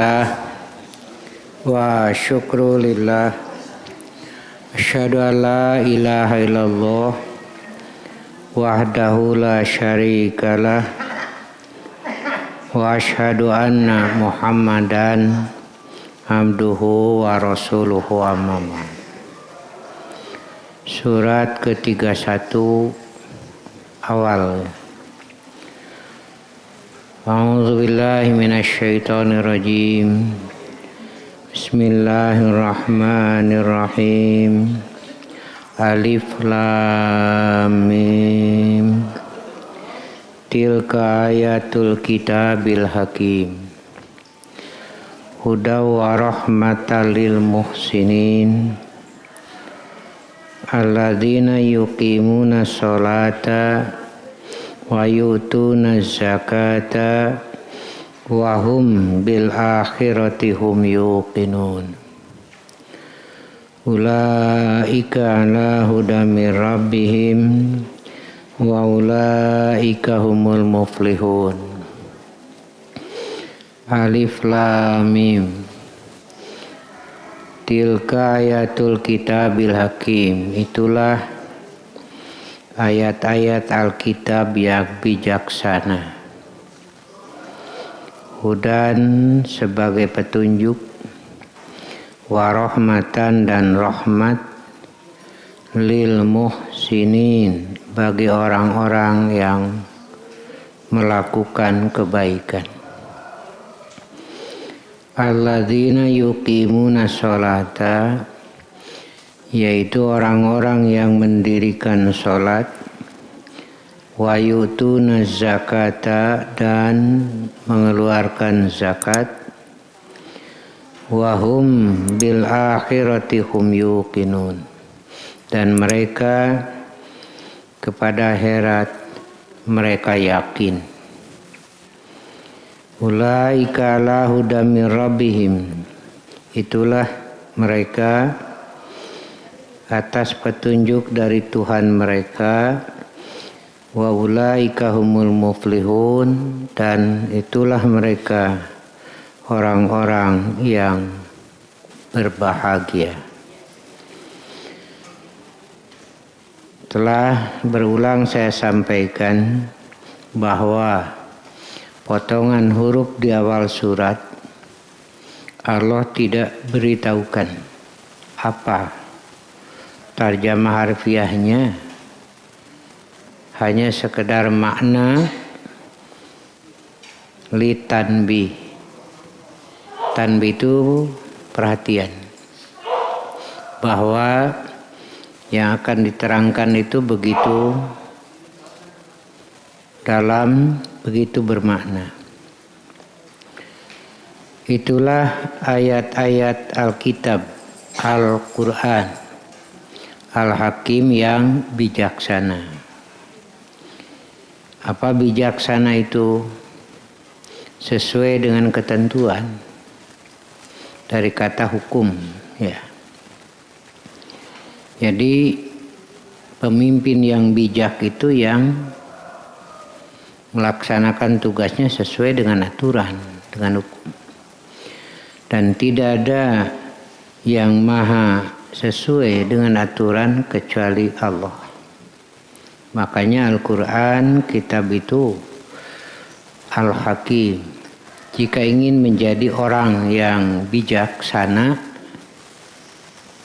Alhamdulillah wa syukrulillah. Asyhadu an la ilaha illallah wahdahu la syarikalah wa asyhadu anna Muhammadan abduhu wa rasuluhu amma ba'd. Surat ke-31 awal. A'udzu billahi minasy syaithanir rajim. Bismillahirrahmanirrahim. Alif lam mim. Tilka ayatul kitabil hakim. Hudaw wa rahmatan lil muhsinin. Alladzina yuqimuna sholata wa yutuna zakata wa hum bil akhirati hum yuqinun. Ulaika ala hudam mir rabbihim wa ulaika humul muflihun. Alif lam mim. Tilka ayatul kitabil hakim. Itulah ayat-ayat Alkitab yang bijaksana. Hudan sebagai petunjuk, warahmatan dan rahmat, lil muhsinin bagi orang-orang yang melakukan kebaikan. Alladzina yuqimuna sholata, yaitu orang-orang yang mendirikan sholat, wa yutuna zakata dan mengeluarkan zakat, wa hum bil akhirati hum yuqinun, dan mereka kepada akhirat mereka yakin. Ulaika ala hudam mir rabbihim, itulah mereka atas petunjuk dari Tuhan mereka. Wa ulaika humul muflihun, dan itulah mereka orang-orang yang berbahagia. Telah berulang saya sampaikan bahwa potongan huruf di awal surat Allah tidak beritahukan apa tarjamah harfiahnya, hanya sekedar makna li tanbih. Tanbih itu perhatian, bahwa yang akan diterangkan itu begitu dalam, begitu bermakna. Itulah ayat-ayat Alkitab, Al-Quran, Al-Hakim yang bijaksana. Apa bijaksana itu? Sesuai dengan ketentuan dari kata hukum, ya. Jadi pemimpin yang bijak itu yang melaksanakan tugasnya sesuai dengan aturan, dengan hukum. Dan tidak ada yang maha sesuai dengan aturan kecuali Allah. Makanya Al-Quran, kitab itu Al-Hakim. Jika ingin menjadi orang yang bijaksana,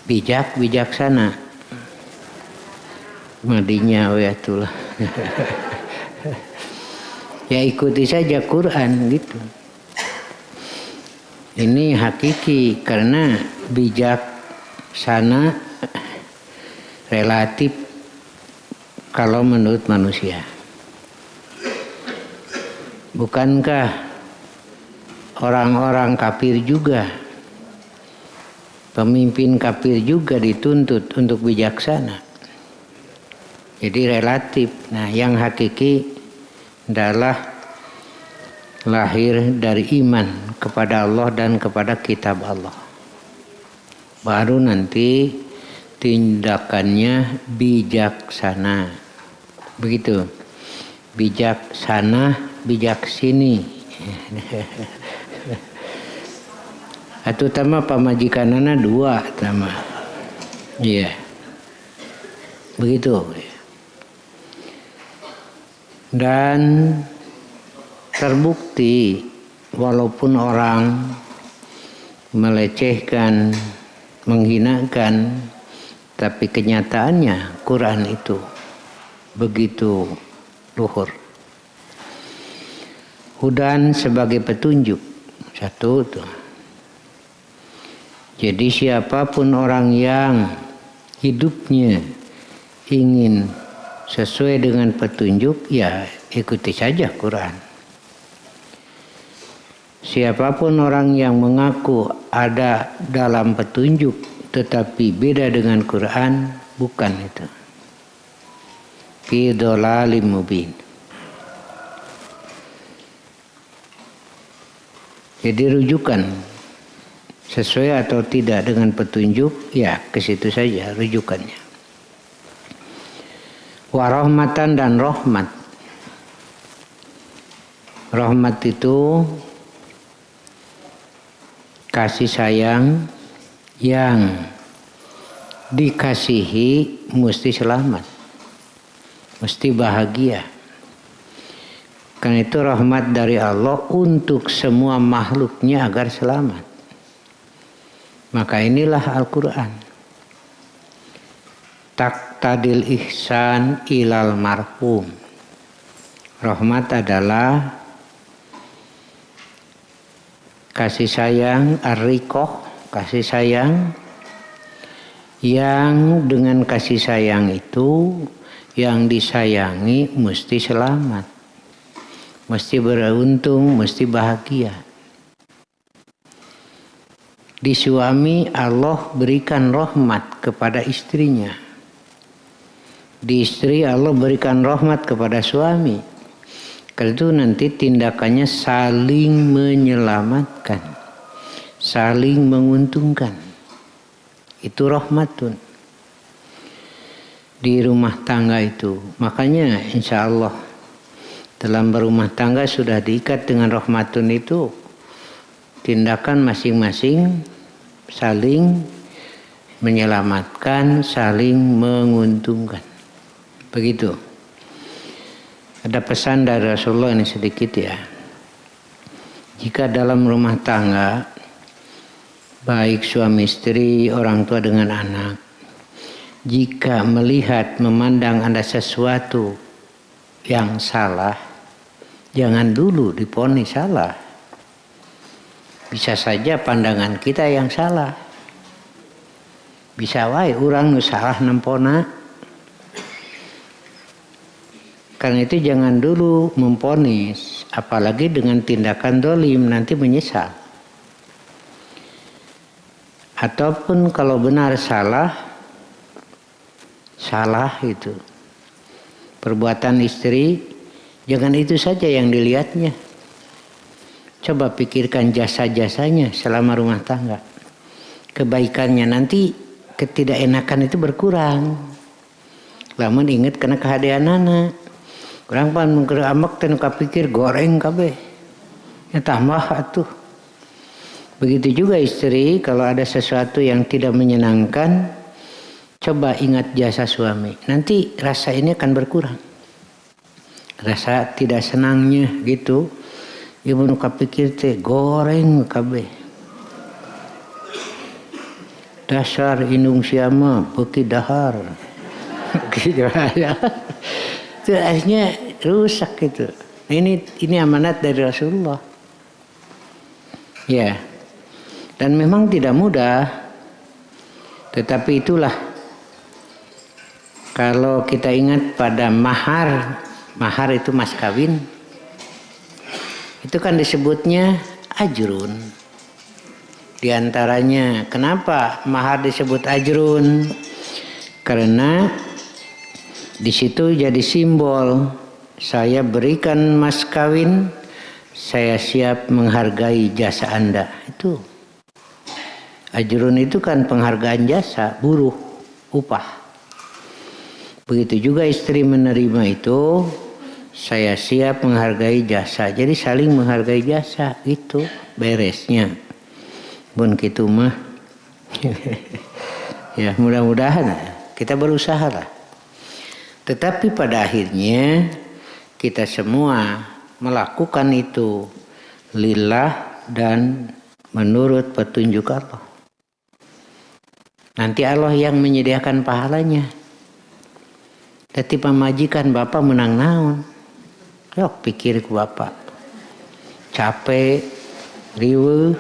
bijaksana. Madinya wayatullah. Ya ikuti saja Quran gitu. Ini hakiki, karena bijaksana relatif kalau menurut manusia. Bukankah orang-orang kafir juga, pemimpin kafir juga dituntut untuk bijaksana? Jadi relatif. Nah, yang hakiki adalah lahir dari iman kepada Allah dan kepada kitab Allah. Baru nanti tindakannya bijaksana. Begitu. Bijaksana, bijaksini. Atuh tama pamajikanana 2 tama. Iya. Begitu. Dan terbukti walaupun orang melecehkan, menghinakan, tapi kenyataannya Quran itu begitu luhur. Hudan sebagai petunjuk. 1 tuh. Jadi siapapun orang yang hidupnya ingin sesuai dengan petunjuk, ya ikuti saja Quran. Siapapun orang yang mengaku ada dalam petunjuk tetapi beda dengan Quran, bukan itu. Fi dhalalim mubin. Jadi rujukan sesuai atau tidak dengan petunjuk, ya ke situ saja rujukannya. Warahmatan dan rahmat. Rahmat itu kasih sayang yang dikasihi mesti selamat, mesti bahagia. Karena itu rahmat dari Allah untuk semua makhluknya agar selamat. Maka inilah Al-Quran. Taqtadil ihsan ilal marhum. Rahmat adalah kasih sayang, ar-riqah, kasih sayang yang dengan kasih sayang itu yang disayangi mesti selamat, mesti beruntung, mesti bahagia. Di suami Allah berikan rahmat kepada istrinya. Di istri Allah berikan rahmat kepada suami. Karena itu nanti tindakannya saling menyelamatkan, saling menguntungkan. Itu rahmatun di rumah tangga itu. Makanya insya Allah dalam berumah tangga sudah diikat dengan rahmatun itu. Tindakan masing-masing saling menyelamatkan, saling menguntungkan. Begitu. Ada pesan dari Rasulullah ini sedikit ya. Jika dalam rumah tangga, baik suami istri, orang tua dengan anak, jika melihat, memandang ada sesuatu yang salah, jangan dulu diponis salah. Bisa saja pandangan kita yang salah. Bisa wae urang nu salah nempona. Karena itu jangan dulu memponis, apalagi dengan tindakan dolim, nanti menyesal. Ataupun kalau benar salah itu. Perbuatan istri, jangan itu saja yang dilihatnya. Coba pikirkan jasa-jasanya selama rumah tangga. Kebaikannya nanti ketidakenakan itu berkurang. Lamun ingat kena kehadianana. Kurang pan mengker amak teu kapikir goreng kabeh. Ya tambah atuh. Begitu juga istri, kalau ada sesuatu yang tidak menyenangkan, coba ingat jasa suami. Nanti rasa ini akan berkurang. Rasa tidak senangnya gitu. Ibu nu kapikir teh goreng kabeh. Dasar indung siama beuki dahar. Gitu ya. Itu akhirnya rusak gitu. Ini amanat dari Rasulullah. Ya. Dan memang tidak mudah. Tetapi itulah kalau kita ingat pada mahar itu mas kawin. Itu kan disebutnya ajrun. Di antaranya kenapa mahar disebut ajrun? Karena di situ jadi simbol saya berikan mas kawin, saya siap menghargai jasa Anda. Itu ajrun itu kan penghargaan jasa, buruh, upah. Begitu juga istri menerima itu, saya siap menghargai jasa. Jadi saling menghargai jasa, itu beresnya. Bun kitu mah. Ya, mudah-mudahan kita berusaha lah. Tetapi pada akhirnya kita semua melakukan itu lillah dan menurut petunjuk Allah. Nanti Allah yang menyediakan pahalanya. Tapi pamajikan bapak menang naon. Yok pikir ku bapak. Capek, riweuh,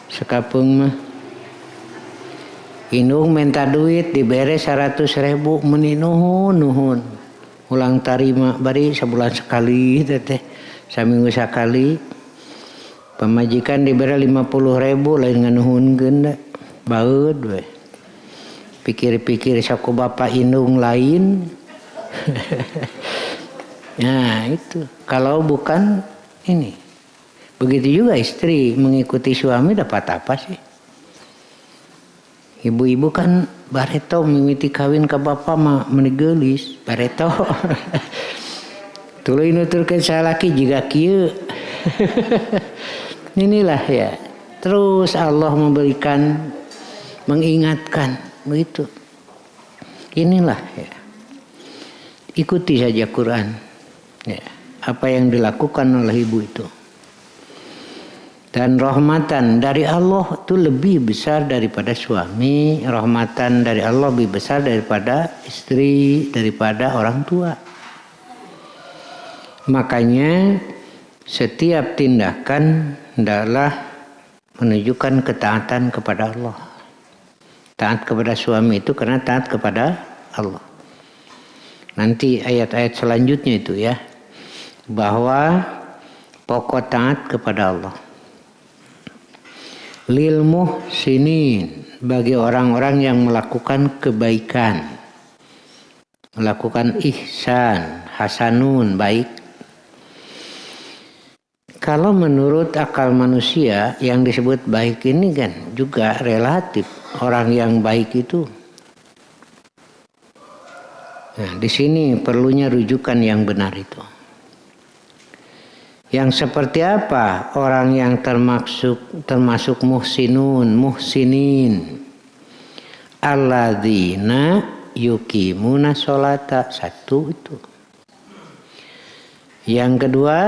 sekapeung mah. Indung minta duit dibere 100.000 meni nuhun. Ulang tarima bari sebulan sekali teh. Saminggu sekali. Pemajikan dibere 50.000 lain nganuhunkeun da. Baeud we. Pikir-pikir saku bapak indung lain. Nah itu. Kalau bukan ini. Begitu juga istri mengikuti suami dapat apa sih? Ibu-ibu kan bareto mimiti kawin ke bapak mah menigeulis bareto. Tuluy nuturkeun salaki jiga kieu. Inilah ya. Terus Allah memberikan mengingatkan begitu. Inilah ya. Ikuti saja Quran. Ya, apa yang dilakukan oleh ibu itu. Dan rahmatan dari Allah itu lebih besar daripada suami. Rahmatan dari Allah lebih besar daripada istri, daripada orang tua. Makanya setiap tindakan adalah menunjukkan ketaatan kepada Allah. Taat kepada suami itu karena taat kepada Allah. Nanti ayat-ayat selanjutnya itu ya. Bahwa pokok taat kepada Allah. Lil muhsinin bagi orang-orang yang melakukan kebaikan, melakukan ihsan, hasanun baik. Kalau menurut akal manusia yang disebut baik ini kan juga relatif. Orang yang baik itu, nah di sini perlunya rujukan yang benar itu. Yang seperti apa orang yang termasuk muhsinin alladzina yuqimuna sholata, satu itu. Yang kedua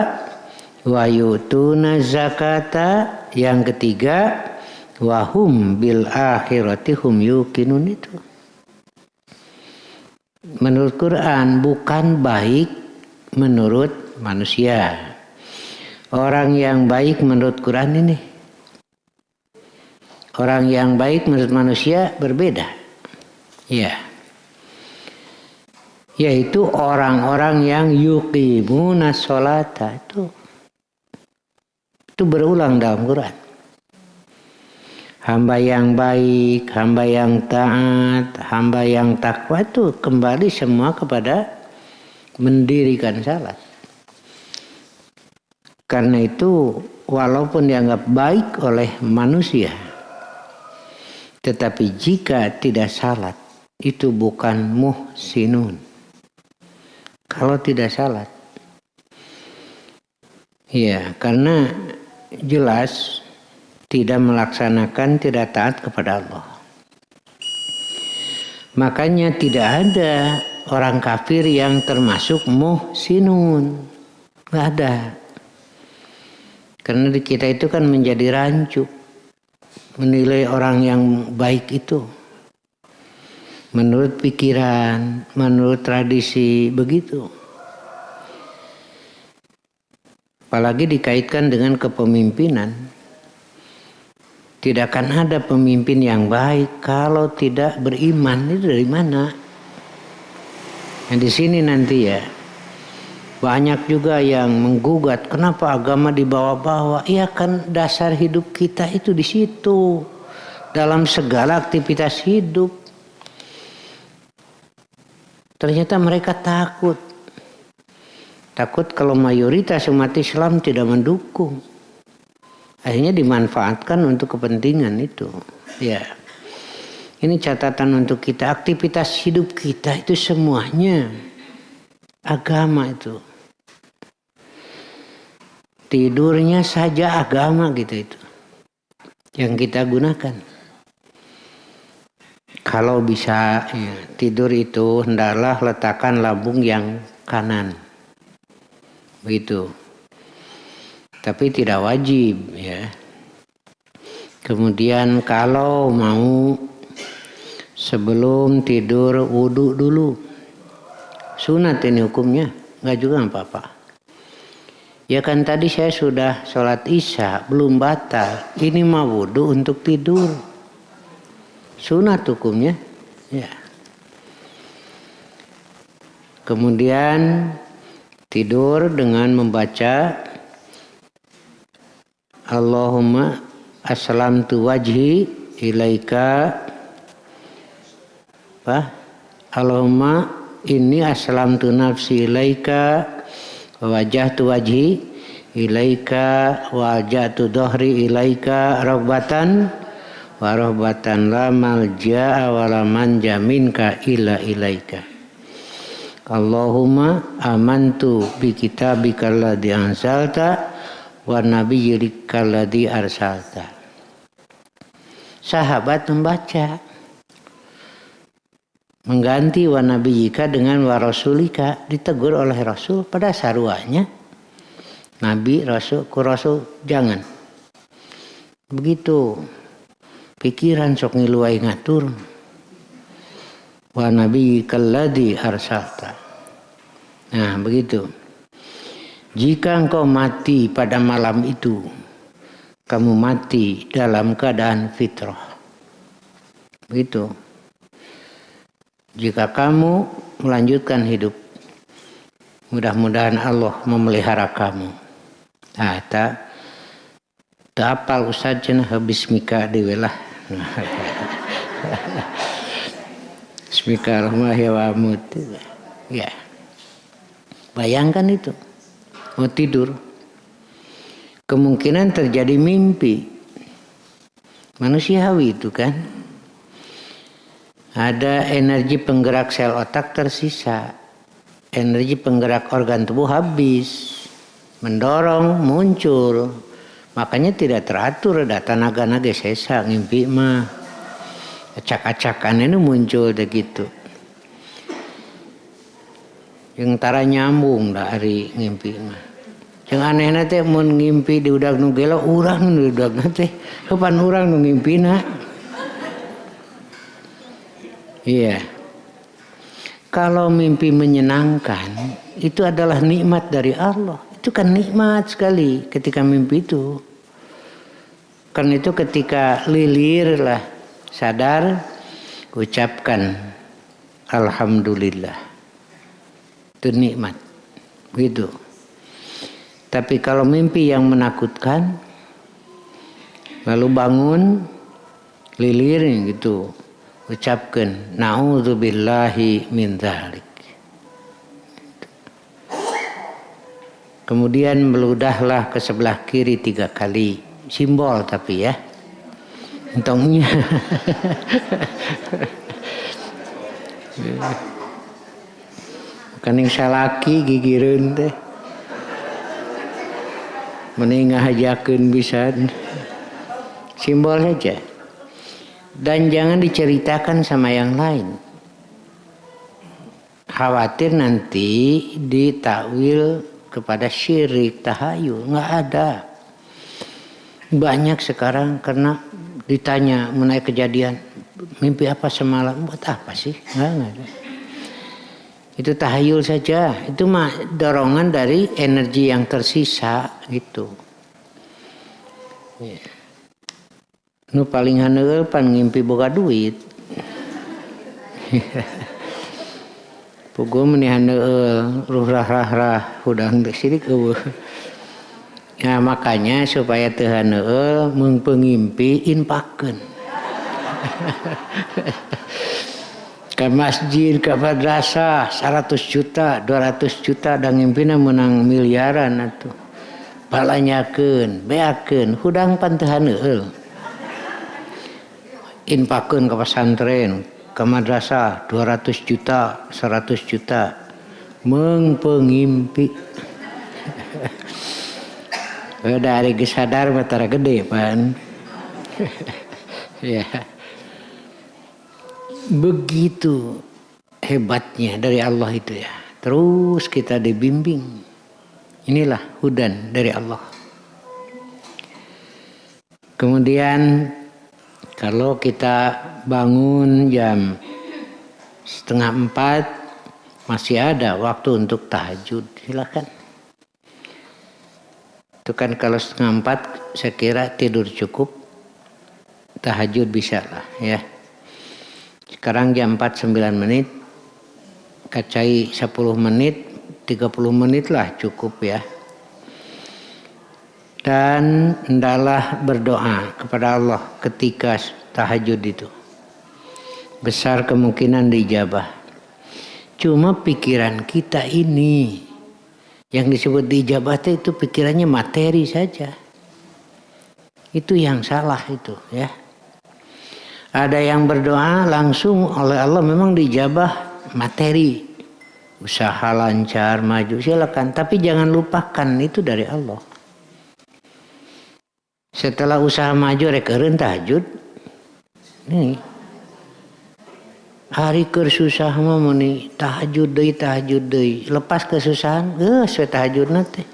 wa yutuna zakata, yang ketiga wahum bil akhirati hum yuqinun itu. Menurut Quran bukan baik menurut manusia. Orang yang baik menurut Quran ini. Orang yang baik menurut manusia berbeda. Ya. Yaitu orang-orang yang yuqimuna sholata itu. Itu berulang dalam Quran. Hamba yang baik, hamba yang taat, hamba yang takwa itu kembali semua kepada mendirikan salat. Karena itu walaupun dianggap baik oleh manusia, tetapi jika tidak salat itu bukan muhsinun. Kalau tidak salat, ya karena jelas tidak melaksanakan, tidak taat kepada Allah. Makanya tidak ada orang kafir yang termasuk muhsinun. Nggak ada. Karena di kita itu kan menjadi rancu. Menilai orang yang baik itu. Menurut pikiran, menurut tradisi, begitu. Apalagi dikaitkan dengan kepemimpinan. Tidak akan ada pemimpin yang baik kalau tidak beriman. Itu dari mana? Yang di sini nanti ya. Banyak juga yang menggugat, kenapa agama dibawa-bawa? Iya kan dasar hidup kita itu di situ. Dalam segala aktivitas hidup. Ternyata mereka takut. Takut kalau mayoritas umat Islam tidak mendukung. Akhirnya dimanfaatkan untuk kepentingan itu. Ya. Ini catatan untuk kita. Aktivitas hidup kita itu semuanya agama itu. Tidurnya saja agama gitu itu. yang kita gunakan. Kalau bisa ya, tidur itu hendaklah letakkan lambung yang kanan. Begitu. Tapi tidak wajib ya. Kemudian kalau mau sebelum tidur wudu dulu. Sunat ini hukumnya, enggak juga apa-apa. Ya kan tadi saya sudah sholat isya, belum batal. Ini mah wudu untuk tidur. Sunat hukumnya. Ya. Kemudian tidur dengan membaca Allahumma aslamtu wajhi ilaika Allahumma inni aslamtu nafsi ilaika wajahtu wajhi ilaika wajahtu dhahri ilaika rabbatan wa rahbatan la malja'a wa la manja minka illa ilaika. Allahumma amantu bi kitabika alladhi anzalta wa nabiyyika alladhi arsalta. Sahabat membaca mengganti wa nabiyyika dengan wa rasulika, ditegur oleh Rasul pada saruanya. Nabi, Rasul, ku Rasul jangan. Begitu. Pikiran sok ngiluai ngatur. Wa nabiyyika alladhi arsalta. Nah, begitu. Jika engkau mati pada malam itu, kamu mati dalam keadaan fitrah. Begitu. Jika kamu melanjutkan hidup, mudah-mudahan Allah memelihara kamu. Nah, tak apal Ustaz cenah bismika dewe lah. Bismillahirrahmanirrahim. Ya. Bayangkan itu. Mau tidur. Kemungkinan terjadi mimpi. Manusiawi itu kan. Ada energi penggerak sel otak tersisa. Energi penggerak organ tubuh habis. Mendorong, muncul. Makanya tidak teratur. Ada tenaga-naga sesa ngimpi mah. Acak-acakan ini muncul begitu. Yang tara nyambung dari ngimpi mah. Yang anehna teh mun ngimpi di udag nu gelo urang nu udagna teh kapan urang nu ngimpina. Iya. Kalau mimpi menyenangkan itu adalah nikmat dari Allah. Itu kan nikmat sekali ketika mimpi itu. Kan itu ketika lilir lah sadar ucapkan alhamdulillah. Itu nikmat. Begitu. Tapi kalau mimpi yang menakutkan lalu bangun lilir gitu ucapkan na'udzubillahi min dzalik. Kemudian meludahlah ke sebelah kiri 3 kali. Simbol tapi ya. Untungnya. Bukan yang salaki gigireun teh. Mending ngahajakeun bisa. Simbol saja. Dan jangan diceritakan sama yang lain. Khawatir nanti ditakwil kepada syirik, tahayul. Nggak ada. Banyak sekarang karena ditanya mengenai kejadian. Mimpi apa semalam? Buat apa sih? Nggak ada. Itu tahayul saja. Itu mah dorongan dari energi yang tersisa gitu. Yeah. Nu paling handeueul pan ngimpi boga duit. Puguh meuni handeueul ruh-rah hudang teh sirik eueuh. Ya makanya supaya teu handeueul mun pengimpi inpakeun. Ke masjid, ke madrasah 100 juta, 200 juta dan ngimpina menang miliaran atuh. Balanyakeun, beakeun, hudang pan teu handeueul. Inpakeun ke pesantren, ke madrasah 200 juta, 100 juta. Meung pengimpi. Dari geus sadar mah tara gede pan. Ya. Begitu hebatnya dari Allah itu ya. Terus kita dibimbing. Inilah hudan dari Allah. Kemudian kalau kita bangun jam 3:30 masih ada waktu untuk tahajud, silakan. Itu kan kalau 3:30 saya kira tidur cukup, tahajud bisa lah ya. Sekarang jam 4:09, kacai 10 menit, 30 menit lah cukup ya. Dan hendaklah berdoa kepada Allah ketika tahajud itu. Besar kemungkinan dijabah. Cuma pikiran kita ini yang disebut dijabah itu pikirannya materi saja. Itu yang salah itu ya. Ada yang berdoa langsung oleh Allah memang dijabah materi. Usaha lancar, maju silakan. Tapi jangan lupakan itu dari Allah. Setelah usaha maju rekeureun tahajud. Nih. Hari keur susah mah meni tahajud deui. Lepas kesusahan, geus we tahajudna teh.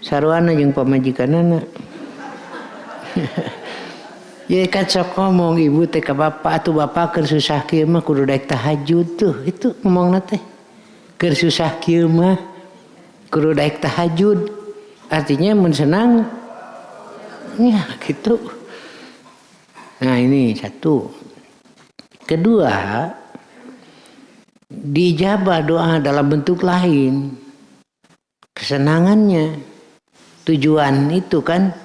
Saruana jeung pamajikanana. Ya kan sok ngomong ibu teh ka bapak atuh bapak keur susah kieu mah kudu daek tahajud tuh. Itu ngomongna teh. Keur susah kieu mah kudu daek tahajud. Artinya mun senang ya gitu. Nah ini satu. Kedua, dijabah doa dalam bentuk lain. Kesenangannya. Tujuan itu kan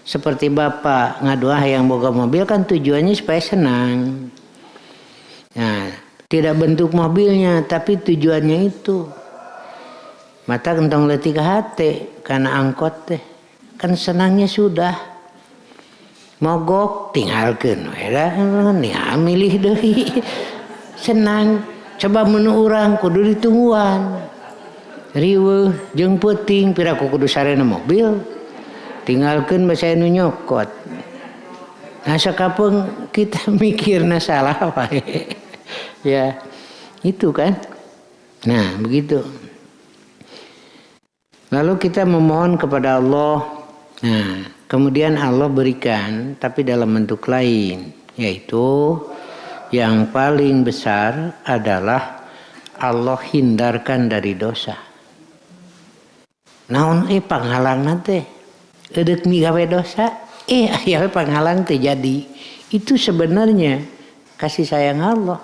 seperti bapak ngadoa yang boga mobil kan tujuannya supaya senang. Nah, tidak bentuk mobilnya tapi tujuannya itu. Mata kentong leutik ka hate karena angkot teh. Kan senangnya sudah. Mogok tinggalkeun we da nya milih deui. Senang. Coba mun urang kudu ditungguan. Riweuh jeung peuting piraku kudu sarena mobil. Tinggalkeun basa nu nyokot. Nah sakapeung kita mikirna salah wae. Ya, itu kan. Nah, begitu. Lalu kita memohon kepada Allah. Nah, kemudian Allah berikan tapi dalam bentuk lain, yaitu yang paling besar adalah Allah hindarkan dari dosa. Naon panghalangna teh? Edeuk migawe dosa, aya panghalang teh jadi. Itu sebenarnya kasih sayang Allah.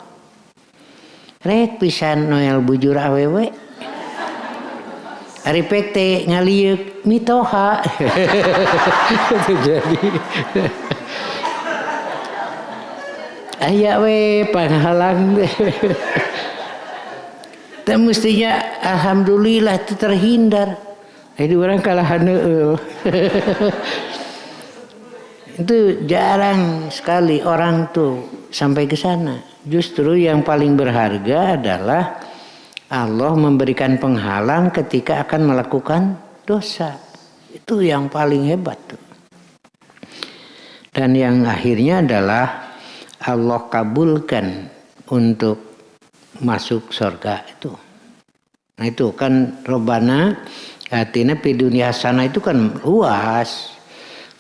Rek pisan noel bujur awewe. Ari pek teh ngaliuk mitoha. Itu jadi. Aya we panghalang teh. Teh mestinya alhamdulillah itu terhindar. Jadi orang kalahan heueuh. Itu jarang sekali orang tuh sampai ke sana. Justru yang paling berharga adalah Allah memberikan penghalang ketika akan melakukan dosa. Itu yang paling hebat tuh. Dan yang akhirnya adalah Allah kabulkan untuk masuk surga itu. Nah itu kan Robbana atina fi dunya hasanah itu kan luas.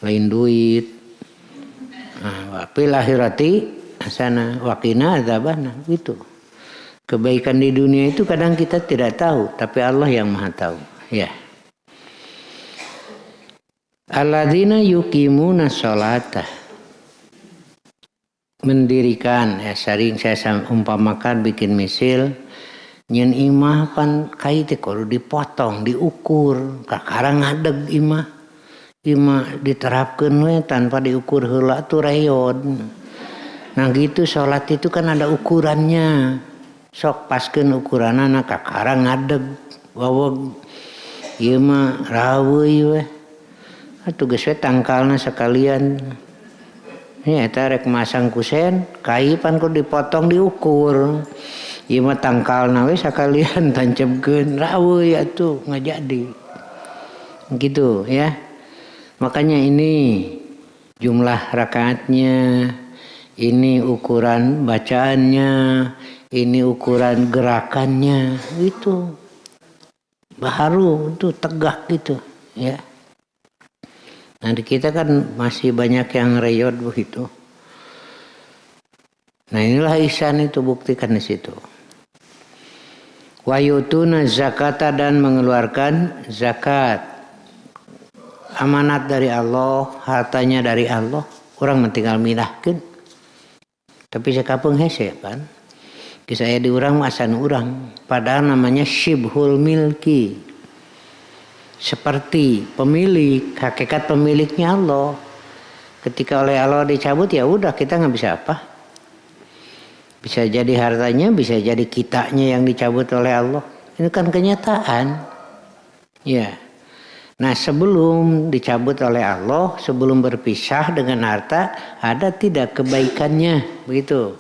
Lain duit. Nah, fil akhirati hasanah wa qina adzabannar gitu. Kebaikan di dunia itu kadang kita tidak tahu, tapi Allah yang Maha tahu. Ya. Alladzina yuqimuna sholata. Mendirikan, ya sering saya umpamakan bikin misil, nyen imah pan kai teh kudu dipotong, diukur, kakarang ngadeg imah. Imah diterapkeun we tanpa diukur heula tuh reyon. Nah gitu sholat itu kan ada ukurannya. Sok paskeun ukuranana kakarang ngadeg waweg ieu mah raweuy we atuh geus we tangkalna sakalian nya eta rek masang kusen kai pan kudu dipotong diukur ieu mah tangkalna we sakalian tancapkeun raweuy atuh ngajadi gitu ya. Makanya ini jumlah rakaatnya, ini ukuran bacaannya, ini ukuran gerakannya, itu baru itu tegak gitu ya. Nah di kita kan masih banyak yang reyot begitu. Nah inilah ihsan itu, buktikan di situ. Wa yutuna zakata, dan mengeluarkan zakat. Amanat dari Allah, hartanya dari Allah, orang tinggal milahkeun. Tapi sekapung hese kan. Kisah di urang asan urang, padahal namanya syibhul milki. Seperti pemilik, hakikat pemiliknya Allah. Ketika oleh Allah dicabut, ya udah kita nggak bisa apa. Bisa jadi hartanya, bisa jadi kitanya yang dicabut oleh Allah. Ini kan kenyataan. Ya. Nah sebelum dicabut oleh Allah, sebelum berpisah dengan harta, ada tidak kebaikannya, begitu.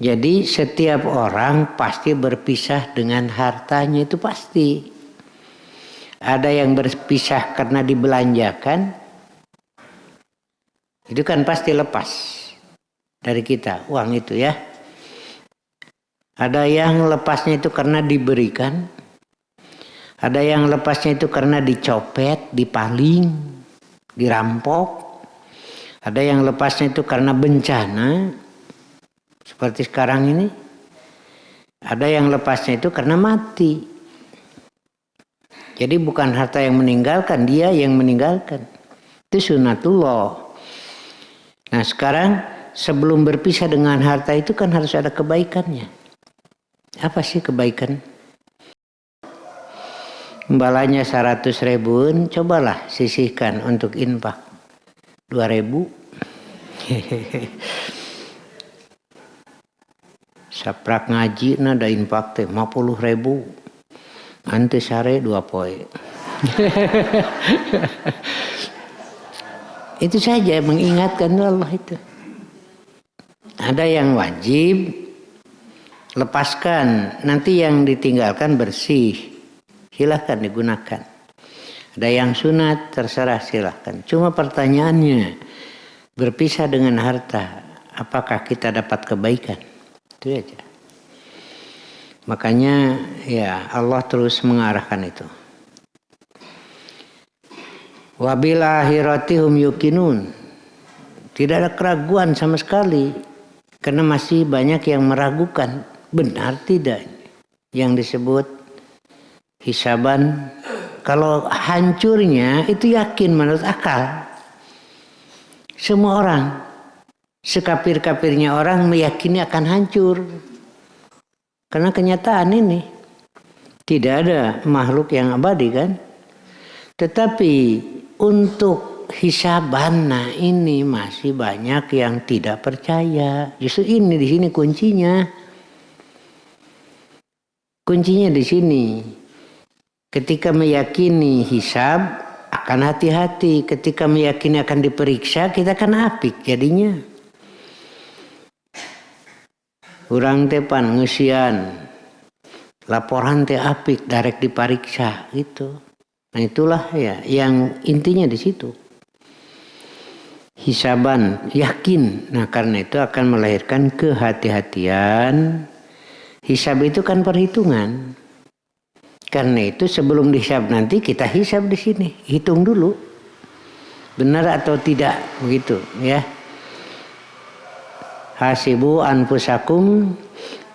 Jadi setiap orang pasti berpisah dengan hartanya, itu pasti. Ada yang berpisah karena dibelanjakan, itu kan pasti lepas dari kita, uang itu ya. Ada yang lepasnya itu karena diberikan. Ada yang lepasnya itu karena dicopet, dipaling, dirampok. Ada yang lepasnya itu karena bencana, seperti sekarang ini. Ada yang lepasnya itu karena mati. Jadi bukan harta yang meninggalkan, dia yang meninggalkan. Itu sunnatullah. Nah sekarang sebelum berpisah dengan harta itu kan harus ada kebaikannya. Apa sih kebaikan? Imbalannya 100.000, cobalah sisihkan untuk infak 2.000. Saprak ngaji nada infak teh 50.000. Ante sare 2 poe. Itu saja mengingatkan Allah itu. Ada yang wajib, lepaskan, nanti yang ditinggalkan bersih. Silahkan digunakan. Ada yang sunat, terserah silahkan. Cuma pertanyaannya, berpisah dengan harta, apakah kita dapat kebaikan? Itu aja. Makanya ya Allah terus mengarahkan itu. Wabil akhirati hum yuqinun. Tidak ada keraguan sama sekali. Karena masih banyak yang meragukan. Benar tidak yang disebut hisaban? Kalau hancurnya itu yakin menurut akal. Semua orang, sekafir-kafirnya orang meyakini akan hancur. Karena kenyataan ini tidak ada makhluk yang abadi kan. Tetapi untuk hisaban, nah ini masih banyak yang tidak percaya. Justru ini di sini kuncinya. Kuncinya di sini. Ketika meyakini hisab akan hati-hati. Ketika meyakini akan diperiksa, kita akan apik jadinya. Urang tepan ngeusian. Laporan teh apik, darek diperiksa gitu. Nah itulah ya yang intinya di situ. Hisaban, yakin. Nah karena itu akan melahirkan kehati-hatian. Hisab itu kan perhitungan. Karena itu sebelum dihisab nanti kita hisab di sini, hitung dulu. Benar atau tidak begitu ya. Hasibu anfusakum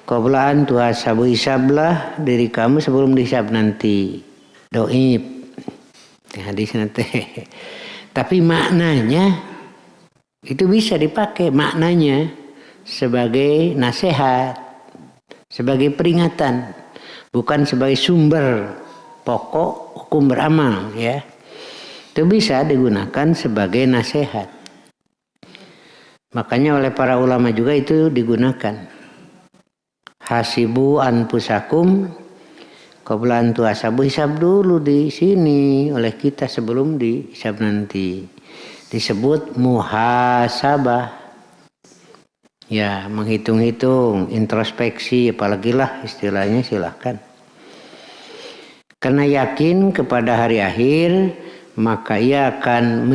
qabla an tuhasabu, hisablah diri kamu sebelum dihisab nanti. Doib. Hadis nanti. Tapi maknanya itu bisa dipakai, maknanya sebagai nasihat, sebagai peringatan, bukan sebagai sumber pokok hukum beramal ya. Itu bisa digunakan sebagai nasihat. Makanya oleh para ulama juga itu digunakan. Hasibu anfusakum qabla an tuhasabu, hisab dulu di sini oleh kita sebelum dihisab nanti. Disebut muhasabah. Ya, menghitung-hitung, introspeksi, apalagi lah istilahnya silahkan. Karena yakin kepada hari akhir, maka ia akan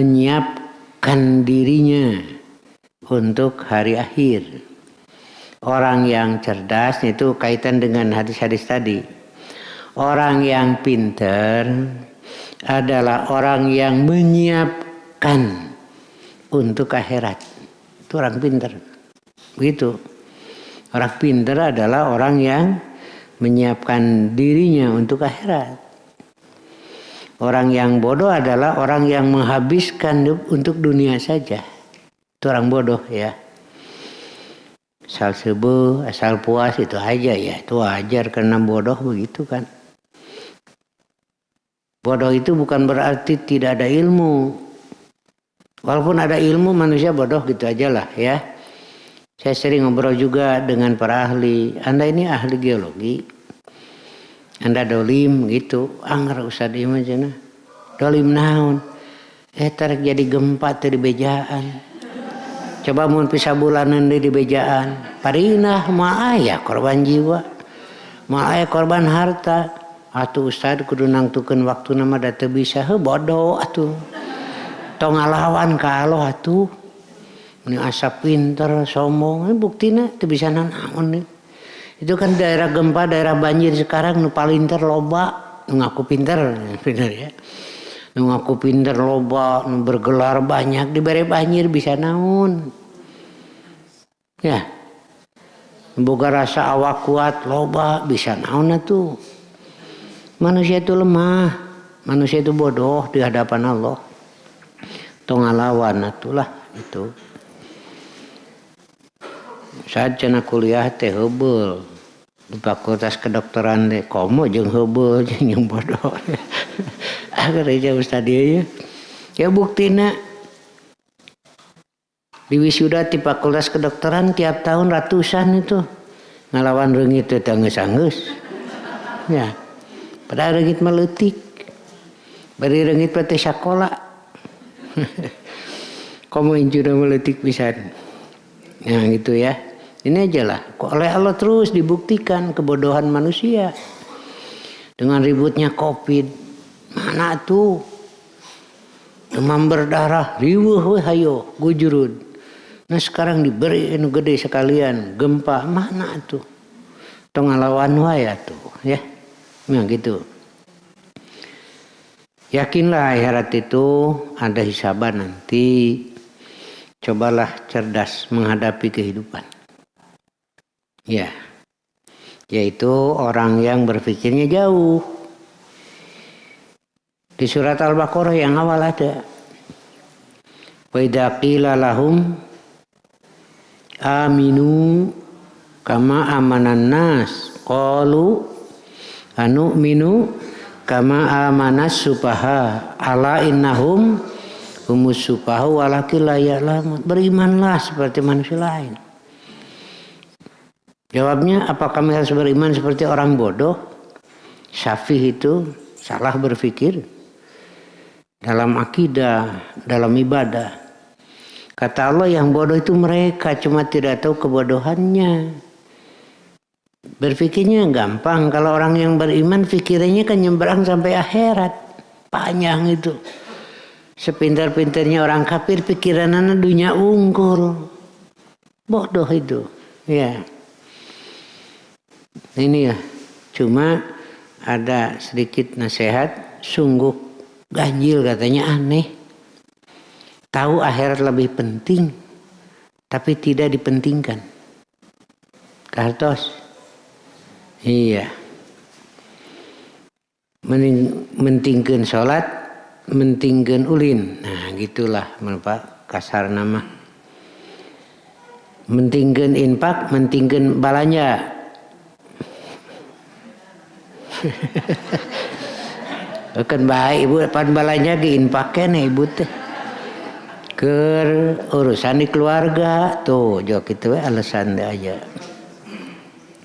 dirinya untuk hari akhir. Orang yang cerdas itu kaitan dengan hadis-hadis tadi. Orang yang pintar adalah orang yang menyiapkan untuk akhirat. Itu orang pintar. Begitu. Orang pintar adalah orang yang menyiapkan dirinya untuk akhirat. Orang yang bodoh adalah orang yang menghabiskan untuk dunia saja. Itu orang bodoh ya. Asal sebe, asal puas itu aja ya. Itu wajar karena bodoh begitu kan. Bodoh itu bukan berarti tidak ada ilmu. Walaupun ada ilmu manusia bodoh gitu aja lah ya. Saya sering ngobrol juga dengan para ahli. Anda ini ahli geologi. Anda dolim gitu. Anggar usah diem aja nah. Dolim naon. Tarik jadi gempa di bejaan. Coba mun pisah bulanan di bejaan. Parinah maaya korban jiwa. Maaya korban harta. Atuh ustad kudu nangtukeun waktu nama da teu bisa. Bodoh atuh. Tong ngalawan ka Allah atuh. Ini asa pinter, sombong. Buktina teu bisa naon nih. Itu kan daerah gempa, daerah banjir sekarang nu palinter loba. Nu ngaku pinter. Bener ya. Nu ngaku pinter loba. Nu bergelar banyak. Dibere banjir bisa naon. Ya, boga rasa awak kuat, loba, bisa naon atuh. Manusia itu lemah, manusia itu bodoh di hadapan Allah. Tong ngalawan atulah itu. Saat cenah kuliah teh heubeul. Di fakultas kedokteran teh komo jeung heubeul jeung bodoh. Agar aja ustad ieu. Ya buktina di wisuda di fakultas kedokteran tiap tahun ratusan itu ngalawan reungit teh geus-geus. Ya. Padahal reungit meleutik. Bari reungit teh sakola. Komo injuna meleutik pisan. Nah gitu ya. Ini aja lah. Oleh Allah terus dibuktikan kebodohan manusia. Dengan ributnya Covid. Mana tuh? Demam berdarah. Riweuh we hayo gujurud. Nah sekarang diberi anu gede sekalian gempa mana tuh tong ngalawan wae atuh ya. Nah gitu. Yakinlah akhirat itu ada hisaban nanti. Cobalah cerdas menghadapi kehidupan. Ya. Yaitu orang yang berpikirnya jauh. Di surat Al-Baqarah yang awal ada. Wa idza qila lahum aminu kama amanan nas qalu anu'minu kama amanas sufaha ala innahum humus sufaha walakin la ya'lamun. Berimanlah seperti manusia lain. Jawabnya, apa kami harus beriman seperti orang bodoh? Syafih itu salah berpikir dalam akidah, dalam ibadah. Kata Allah yang bodoh itu mereka, cuma tidak tahu kebodohannya. Berpikirnya gampang. Kalau orang yang beriman pikirannya kan nyebrang sampai akhirat. Panjang itu. Sepintar-pintarnya orang kafir pikirannya dunia unggul. Bodoh itu. Ya. Ini ya. Cuma ada sedikit nasihat. Sungguh ganjil katanya, aneh. Tahu akhirat lebih penting, tapi tidak dipentingkan. Kartos. Iya. Mentingkeun salat, mentingkeun ulin. Nah, gitulah Pak kasar nama. Mentingkeun infak, mentingkeun balanja. Kan baik ibu pan balanja ge infak keneh ibu teh. Ke urusan di keluarga tuh jok itu alasan aja.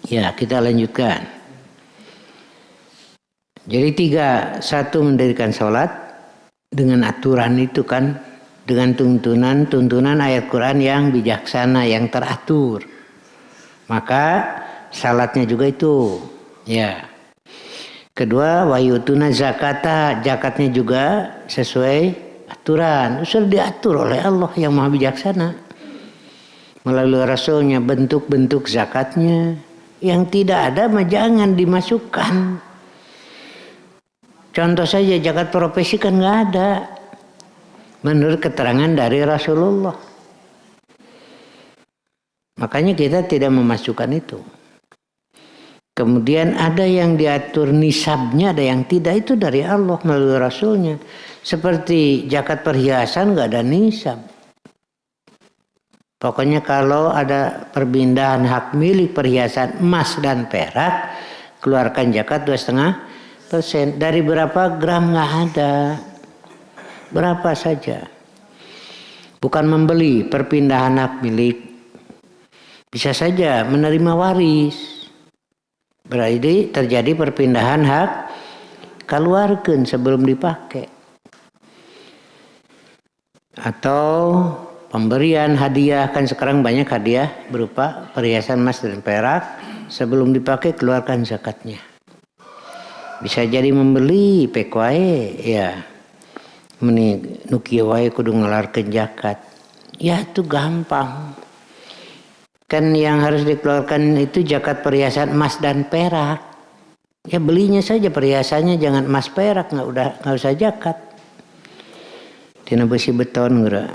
Ya kita lanjutkan. Jadi 3, 1 mendirikan sholat dengan aturan itu kan, dengan tuntunan ayat Quran yang bijaksana, yang teratur. Maka salatnya juga itu. Ya. Kedua, wayutuna zakata, zakatnya juga sesuai aturan, sudah diatur oleh Allah yang Maha Bijaksana. Melalui Rasulnya bentuk-bentuk zakatnya. Yang tidak ada mah jangan dimasukkan. Contoh saja zakat profesi kan nggak ada. Menurut keterangan dari Rasulullah. Makanya kita tidak memasukkan itu. Kemudian ada yang diatur nisabnya, ada yang tidak, itu dari Allah melalui Rasulnya. Seperti zakat perhiasan nggak ada nisab. Pokoknya kalau ada perpindahan hak milik perhiasan emas dan perak, keluarkan zakat 2,5%. Dari berapa gram nggak ada. Berapa saja. Bukan membeli, perpindahan hak milik. Bisa saja menerima waris. Berarti terjadi perpindahan hak keluarkan sebelum dipakai. Atau pemberian hadiah, kan sekarang banyak hadiah berupa perhiasan emas dan perak, sebelum dipakai keluarkan zakatnya. Bisa jadi membeli pekwae, ya meni nukieu wae kudu ngeluarkeun zakat. Ya itu gampang. Kan yang harus dikeluarkan itu zakat perhiasan emas dan perak. Ya belinya saja perhiasannya, jangan emas perak, nggak usah zakat. Tina besi beton geura.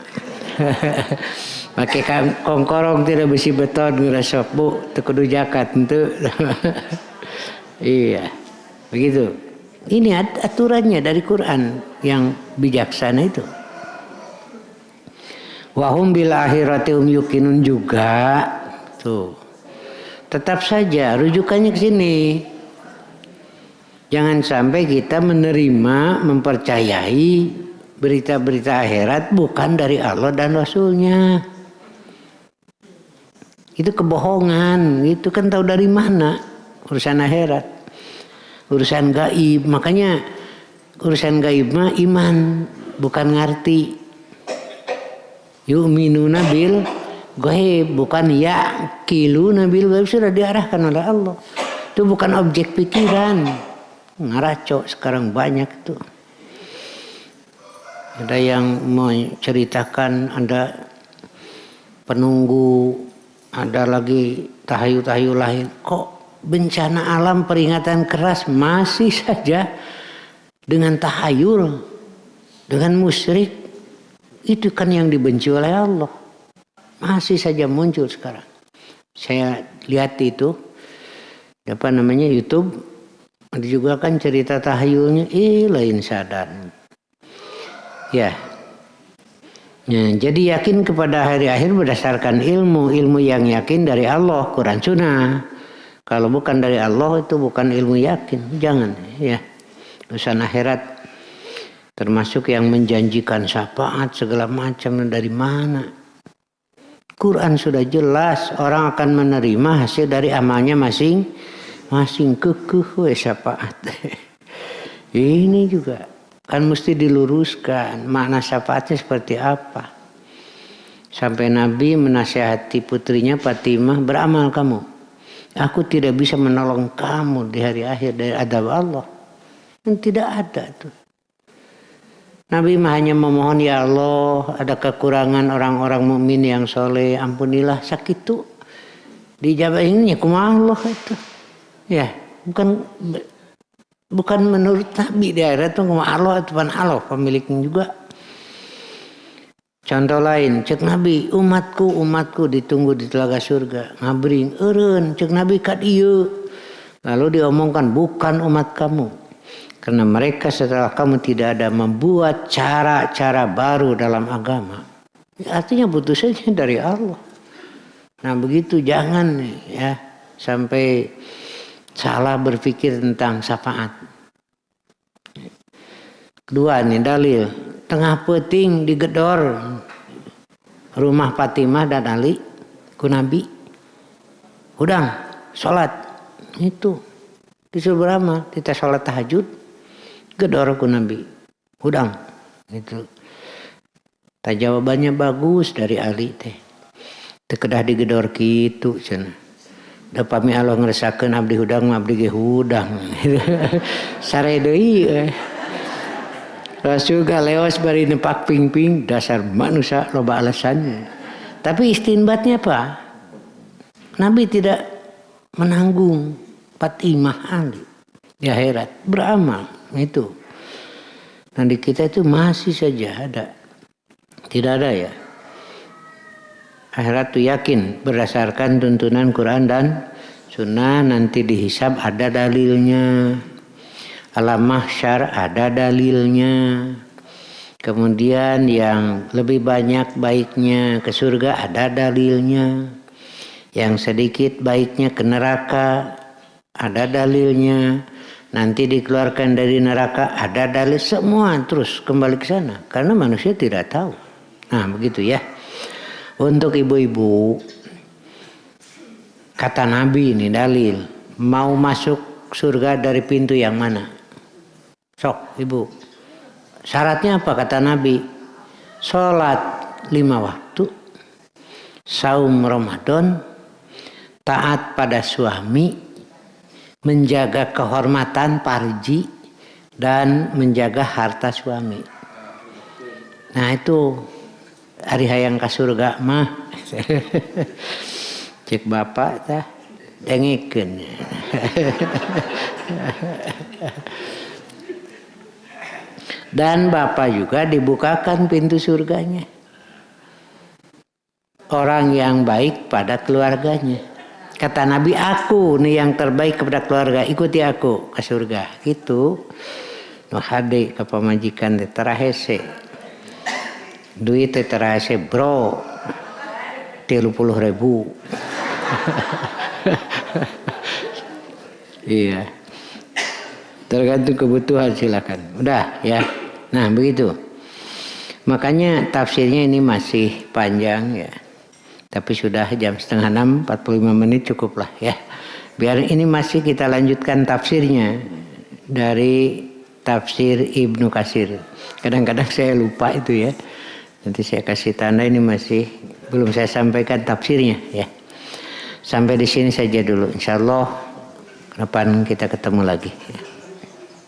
Pakai kongkorong tidak besi beton geura sok bu, teu kudu zakat henteu. Iya. Begitu. Ini aturannya dari Quran yang bijaksana itu. Wahum bil akhirati hum yuqinun juga. Tuh. Tetap saja rujukannya ke sini. Jangan sampai kita menerima, mempercayai berita-berita akhirat bukan dari Allah dan Rasulnya. Itu kebohongan. Itu kan tahu dari mana urusan akhirat. Urusan gaib. Makanya urusan gaib mah iman, bukan ngerti. Yu'minuna bil gaib, bukan ya'qiluna bil gaib, sudah diarahkan oleh Allah. Itu bukan objek pikiran. Ngaraco sekarang banyak itu. Ada yang mau ceritakan ada penunggu, ada lagi tahayu-tahayu lain. Kok bencana alam peringatan keras masih saja dengan tahayul, dengan musyrik. Itu kan yang dibenci oleh Allah. Masih saja muncul sekarang. Saya lihat itu, apa namanya, YouTube. Ada juga kan cerita tahayulnya, lain sadar. Ya. Jadi yakin kepada hari akhir berdasarkan ilmu yang yakin dari Allah, Quran Sunnah. Kalau bukan dari Allah itu bukan ilmu yakin, jangan ya. Urusan akhirat termasuk yang menjanjikan syafaat segala macam dari mana? Quran sudah jelas orang akan menerima hasil dari amalnya masing-masing, kekeh syafaat. Ini juga kan mesti diluruskan makna syafaatnya seperti apa. Sampai Nabi menasihati putrinya Fatimah, beramal kamu. Aku tidak bisa menolong kamu di hari akhir dari adab Allah. Dan tidak ada tuh. Nabi hanya memohon, ya Allah, ada kekurangan orang-orang mukmin yang soleh, ampunilah sakit itu. Dijawab ini kumaha Allah itu. Ya, bukan menurut Nabi di akhirat itu kumaha Allah, Tuhan Allah pemiliknya juga. Contoh lain, cek Nabi, umatku ditunggu di telaga surga, ngabring eureun, cek Nabi ka dieu. Lalu diomongkan bukan umat kamu. Karena mereka setelah kamu tidak ada membuat cara-cara baru dalam agama. Artinya putusannya dari Allah. Nah begitu, jangan ya sampai salah berpikir tentang syafaat. Kedua nih dalil. Tengah peuting digedor rumah Fatimah dan Ali ku Nabi. Hudang sholat. Itu disuruh beramal. Kita sholat tahajud. Gedor ku Nabi. Hudang. Itu. Tak jawabannya bagus dari Ali teh. Tekedah digedor kitu cenah. Da pami Allah ngresakeun abdi hudang abdi ge hudang. Sare deui. Rasul galeos bari nepak ping-ping, dasar manusia loba alasannya. Tapi istinbatnya apa? Nabi tidak menanggung patimah ahli di akhirat, beramal itu. Nah di kita itu masih saja ada, tidak ada ya. Akhirat itu yakin berdasarkan tuntunan Quran dan Sunnah, nanti dihisab ada dalilnya. Alam mahsyar ada dalilnya. Kemudian yang lebih banyak baiknya ke surga ada dalilnya. Yang sedikit baiknya ke neraka ada dalilnya. Nanti dikeluarkan dari neraka ada dalil, semua terus kembali ke sana. Karena manusia tidak tahu. Nah begitu ya. Untuk ibu-ibu, kata Nabi ini dalil. Mau masuk surga dari pintu yang mana? Sok ibu. Syaratnya apa kata Nabi? Sholat 5 waktu. Saum Ramadan. Taat pada suami. Menjaga kehormatan parji. Dan menjaga harta suami. Nah itu. Ari hayang ka surga mah. Cek bapak tah. Dengikeun. Dan bapak juga dibukakan pintu surganya. Orang yang baik pada keluarganya. Kata Nabi, aku nih yang terbaik kepada keluarga, ikuti aku ke surga. Gitu. No hade ke pamajikan terahese. Duit terahese bro. 30.000. Iya. Tergantung kebutuhan silakan. Udah ya. Nah begitu. Makanya tafsirnya ini masih panjang ya. Tapi sudah jam 5:30, 45 menit cukup lah ya. Biar ini masih kita lanjutkan tafsirnya. Dari tafsir Ibnu Katsir. Kadang-kadang saya lupa itu ya. Nanti saya kasih tanda, ini masih belum saya sampaikan tafsirnya ya. Sampai di sini saja dulu. Insyaallah depan kita ketemu lagi.